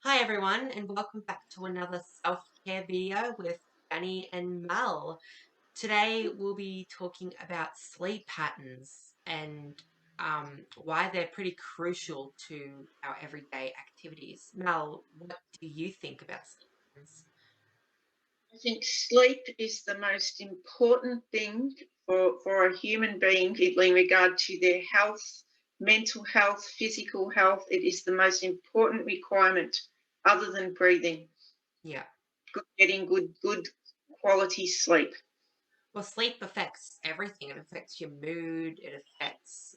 Hi everyone, and welcome back to another self-care video with Danni and Mel. Today we'll be talking about sleep patterns and why they're pretty crucial to our everyday activities. Mel, what do you think about sleep patterns? I think sleep is the most important thing for a human being in regard to their health, mental health, physical health. It is the most important requirement other than breathing. Yeah. Getting good quality sleep. Well, sleep affects everything. It affects your mood, it affects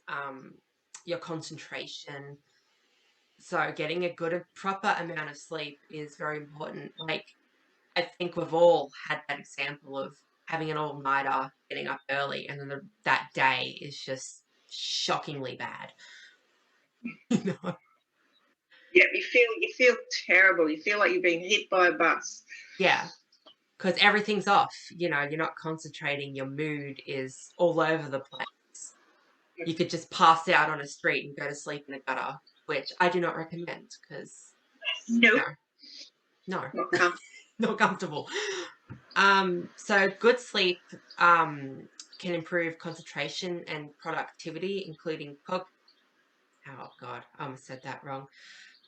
your concentration. So getting a good, proper amount of sleep is very important. I think we've all had that example of having an all-nighter, getting up early, and then that day is just shockingly bad. You know? Yeah, you feel terrible. You feel like you're being hit by a bus. Yeah, because everything's off. You're not concentrating. Your mood is all over the place. You could just pass out on a street and go to sleep in a gutter, which I do not recommend because no, Nope, no, not comfortable. not comfortable. So good sleep can improve concentration and productivity, including oh God, I almost said that wrong.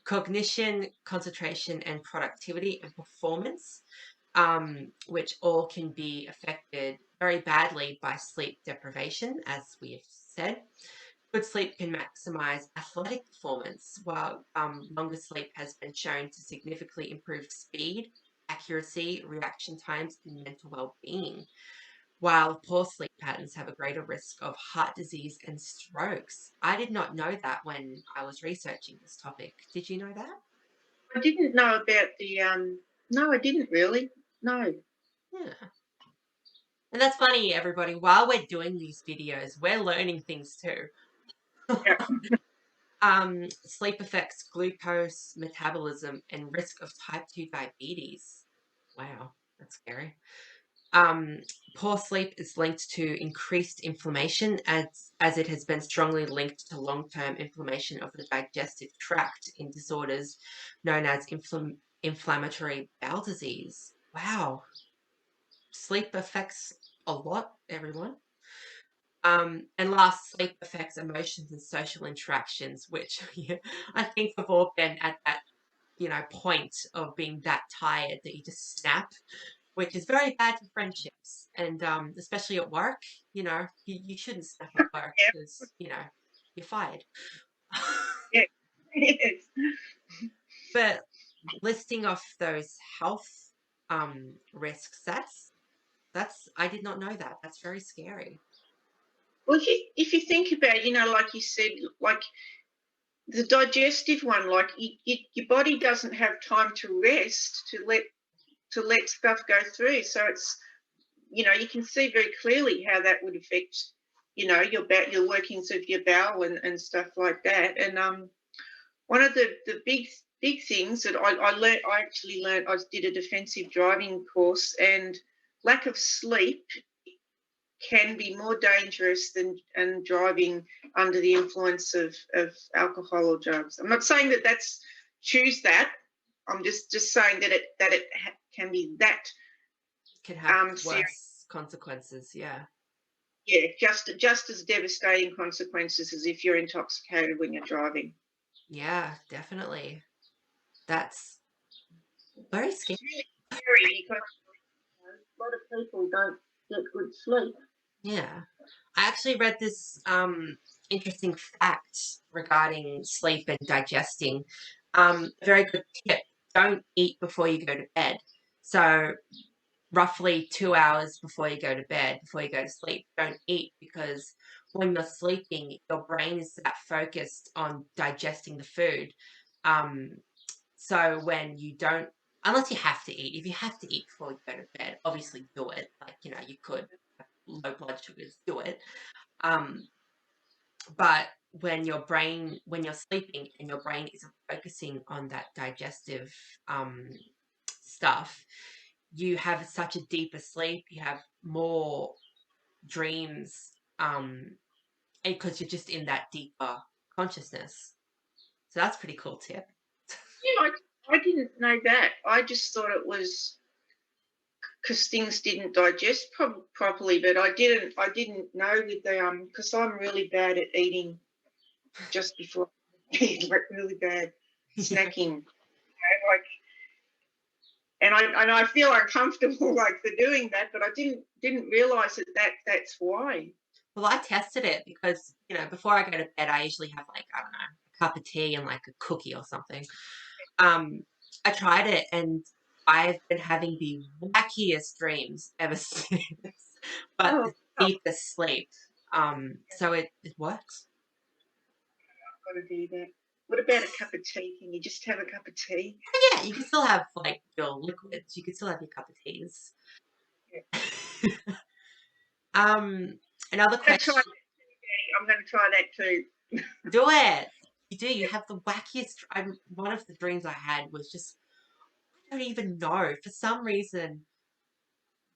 Cognition, concentration, and productivity and performance, which all can be affected very badly by sleep deprivation, as we have said. Good sleep can maximize athletic performance, while longer sleep has been shown to significantly improve speed, accuracy, reaction times, and mental well-being, while poor sleep patterns have a greater risk of heart disease and strokes. I did not know that when I was researching this topic. Did you know that? I didn't know about the no, I didn't really. No. Yeah. And that's funny, everybody. While we're doing these videos, we're learning things too. Yeah. Sleep affects glucose metabolism and risk of type 2 diabetes. Wow, that's scary. Um, Poor sleep is linked to increased inflammation as it has been strongly linked to long-term inflammation of the digestive tract in disorders known as inflammatory bowel disease. Wow, sleep affects a lot, everyone. And last, sleep affects emotions and social interactions, which yeah, I think we've all been at that, point of being that tired that you just snap, which is very bad for friendships. And especially at work, you shouldn't snap at work Yeah. because, you're fired. Yeah. Yes. But listing off those health risks, that's I did not know that. That's very scary. Well, if you think about it, like you said, like the digestive one, like your body doesn't have time to rest to let stuff go through. So you can see very clearly how that would affect, your workings of your bowel and stuff like that. And one of the big things that I learned, I did a defensive driving course, and lack of sleep can be more dangerous than driving under the influence of alcohol or drugs. I'm not saying that that's choose that. I'm just saying that it can be that Could have serious. worse consequences. Yeah. Yeah, just as devastating consequences as if you're intoxicated when you're driving. Yeah, definitely. That's very scary. It's really scary because a lot of people don't get good sleep. Yeah. I actually read this interesting fact regarding sleep and digesting. A very good tip. Don't eat before you go to bed. So roughly 2 hours before you go to bed, before you go to sleep, don't eat because when you're sleeping, your brain is that focused on digesting the food. Um, so when you don't, unless you have to eat, if you have to eat before you go to bed, obviously do it. Like, you could have low blood sugars, do it. Um, but when you're sleeping and your brain isn't focusing on that digestive stuff, you have such a deeper sleep, you have more dreams, because you're just in that deeper consciousness. So that's a pretty cool tip. You know, I didn't know that. I just thought it was because things didn't digest properly, but I didn't know with the because I'm really bad at eating just before bed, like really bad Yeah. snacking. Like, and I feel uncomfortable like for doing that, but I didn't realize that's why. Well, I tested it because, before I go to bed, I usually have like, I don't know, a cup of tea and like a cookie or something. Um, I tried it and I've been having the wackiest dreams ever since, but Oh, the oh, deepest sleep. So it works. I've got to do that. What about a cup of tea? Can you just have a cup of tea? Yeah, you can still have like your liquids. You can still have your cup of teas. Yeah. Um, Another I'm going to try. question. I'm going to try that too. Do it. You do. You have the wackiest. One of the dreams I had was just, I don't even know. For some reason,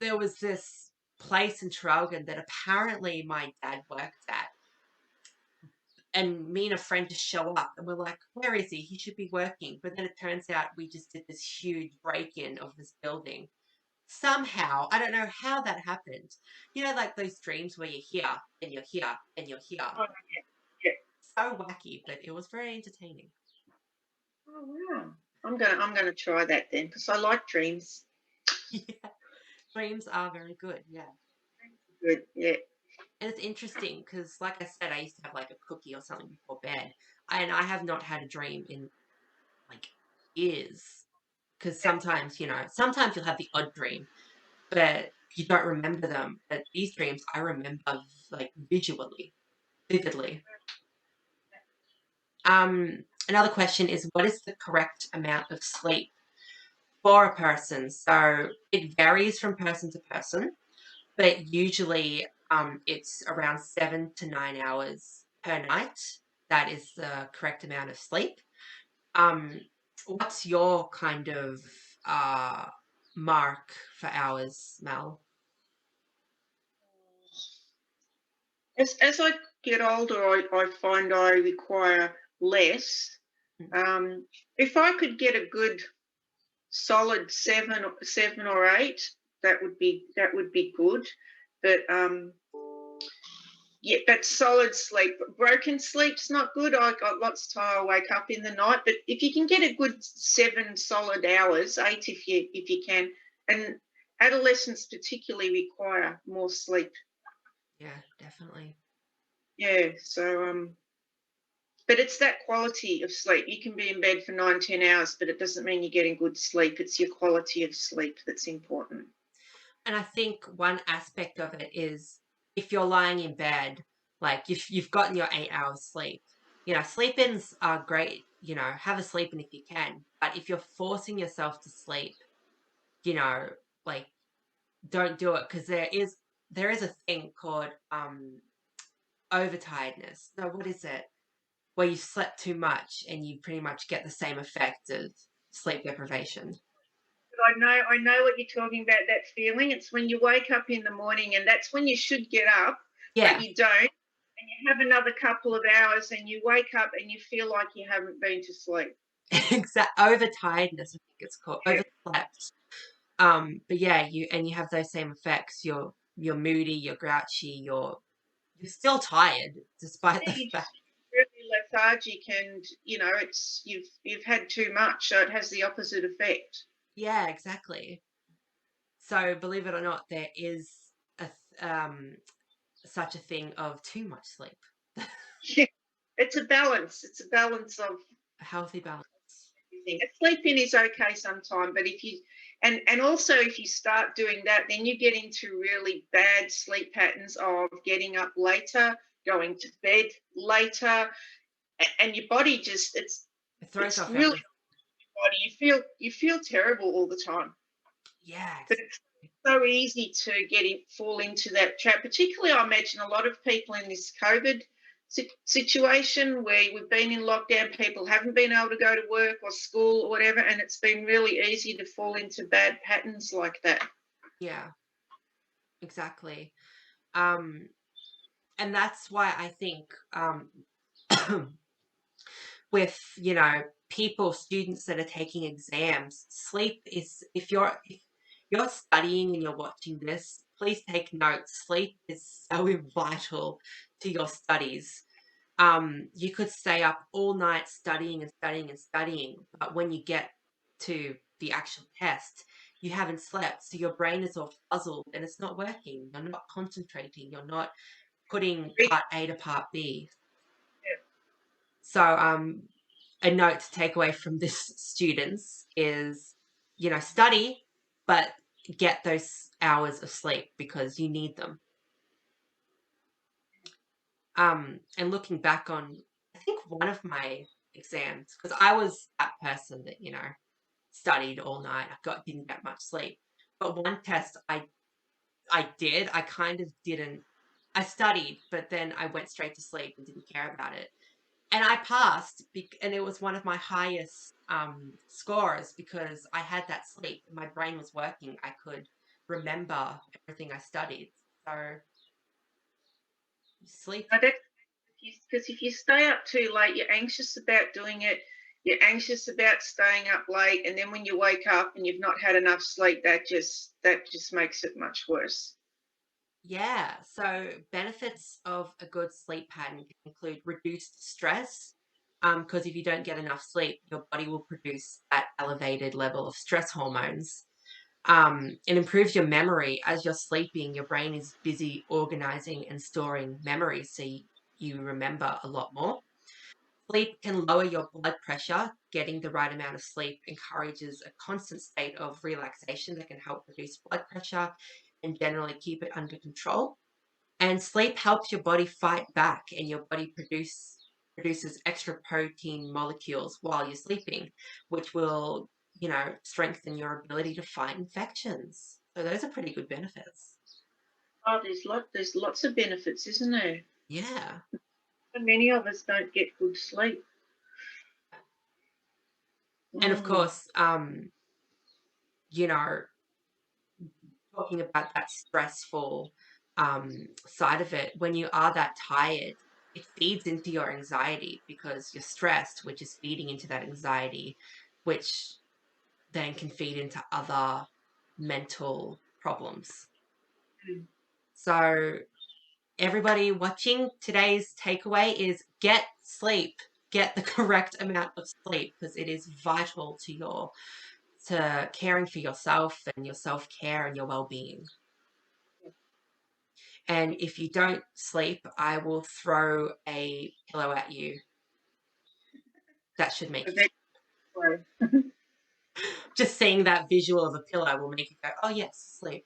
there was this place in Traralgon that apparently my dad worked at. And me and a friend just show up and we're like, where is he? He should be working. But then it turns out we just did this huge break in of this building. Somehow, I don't know how that happened. Like those dreams where you're here and you're here and you're here. Oh, yeah. So wacky, but it was very entertaining. Oh wow. I'm gonna try that then because I like dreams. Yeah, dreams are very good. Yeah. Good. Yeah. And it's interesting because, like I said, I used to have like a cookie or something before bed. And I have not had a dream in like years. Because sometimes you'll have the odd dream, but you don't remember them. But these dreams, I remember like visually, vividly. Another question is, what is the correct amount of sleep for a person? So it varies from person to person, but usually it's around 7 to 9 hours per night. That is the correct amount of sleep. Um, what's your kind of uh, mark for hours, Mel? As I get older, I find I require less. Mm. If I could get a good solid seven or eight, that would be good. But yeah, but solid sleep. Broken sleep's not good. I got lots of time I wake up in the night. But if you can get a good 7 solid hours, eight if you can, and adolescents particularly require more sleep. Yeah, definitely. Yeah. So but it's that quality of sleep. You can be in bed for 9, 10 hours, but it doesn't mean you're getting good sleep. It's your quality of sleep that's important. And I think one aspect of it is if you're lying in bed, like if you've gotten your 8 hours sleep, sleep ins are great, have a sleep in if you can. But if you're forcing yourself to sleep, you know, like don't do it because there is a thing called overtiredness. No, what is it? Where you slept too much and you pretty much get the same effect of sleep deprivation. But I know what you're talking about, that feeling. It's when you wake up in the morning and that's when you should get up, but Yeah, you don't. And you have another couple of hours and you wake up and you feel like you haven't been to sleep. exact overtiredness, I think it's called Yeah. overslept. But yeah, you have those same effects. You're moody, you're grouchy, you're still tired despite the You fact. just really lethargic and it's you've had too much, so it has the opposite effect. Yeah, exactly. So believe it or not, there is a such a thing of too much sleep, a Yeah. It's a balance. It's a balance of healthy balance. everything. Sleeping is okay sometimes, but if you and also if you start doing that, then you get into really bad sleep patterns of getting up later, going to bed later, and your body just It throws it's off really everything. body. You feel terrible all the time. Yeah, But it's so easy to fall into that trap. Particularly, I imagine a lot of people in this COVID situation where we've been in lockdown, people haven't been able to go to work or school or whatever, and it's been really easy to fall into bad patterns like that. yeah, exactly. Um, and that's why I think with students that are taking exams, sleep is, if you're studying and you're watching this, please take notes. Sleep is so vital to your studies. You could stay up all night studying and studying and studying, but when you get to the actual test, you haven't slept, so your brain is all fuzzled and it's not working. You're not concentrating. You're not putting part A to part B. So, a note to take away from this, students, is, study, but get those hours of sleep because you need them. And looking back on, I think one of my exams, because I was that person that, studied all night, didn't get much sleep. But one test I kind of didn't, I studied, but then I went straight to sleep and didn't care about it. And I passed, and it was one of my highest scores because I had that sleep. My brain was working. I could remember everything I studied. So sleep. Because if you stay up too late, you're anxious about doing it. You're anxious about staying up late, and then when you wake up and you've not had enough sleep, that just makes it much worse. Yeah. So benefits of a good sleep pattern can include reduced stress. Because if you don't get enough sleep, your body will produce that elevated level of stress hormones. It improves your memory. As you're sleeping, your brain is busy organizing and storing memories, so you remember a lot more. Sleep can lower your blood pressure. Getting the right amount of sleep encourages a constant state of relaxation that can help reduce blood pressure and generally keep it under control. And sleep helps your body fight back, and your body produces extra protein molecules while you're sleeping, which will, strengthen your ability to fight infections. So those are pretty good benefits. Oh, there's lots of benefits, isn't there? Yeah. So many of us don't get good sleep. And of Mm. course, you know, talking about that stressful side of it, when you are that tired, it feeds into your anxiety because you're stressed, which is feeding into that anxiety, which then can feed into other mental problems. Mm. So, everybody watching, today's takeaway is get sleep, get the correct amount of sleep because it is vital to caring for yourself and your self-care and your well-being. And if you don't sleep, I will throw a pillow at you. That should make you Eventually. just seeing that visual of a pillow will make you go, oh yes, sleep.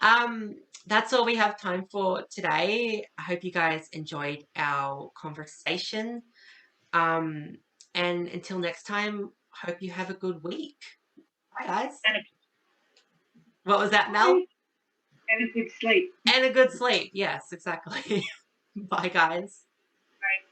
Um, that's all we have time for today. I hope you guys enjoyed our conversation. Um, and until next time, hope you have a good week. Bye, guys. And What was that, Mel? a good sleep. And a good sleep. Yes, exactly. Bye, guys. Right.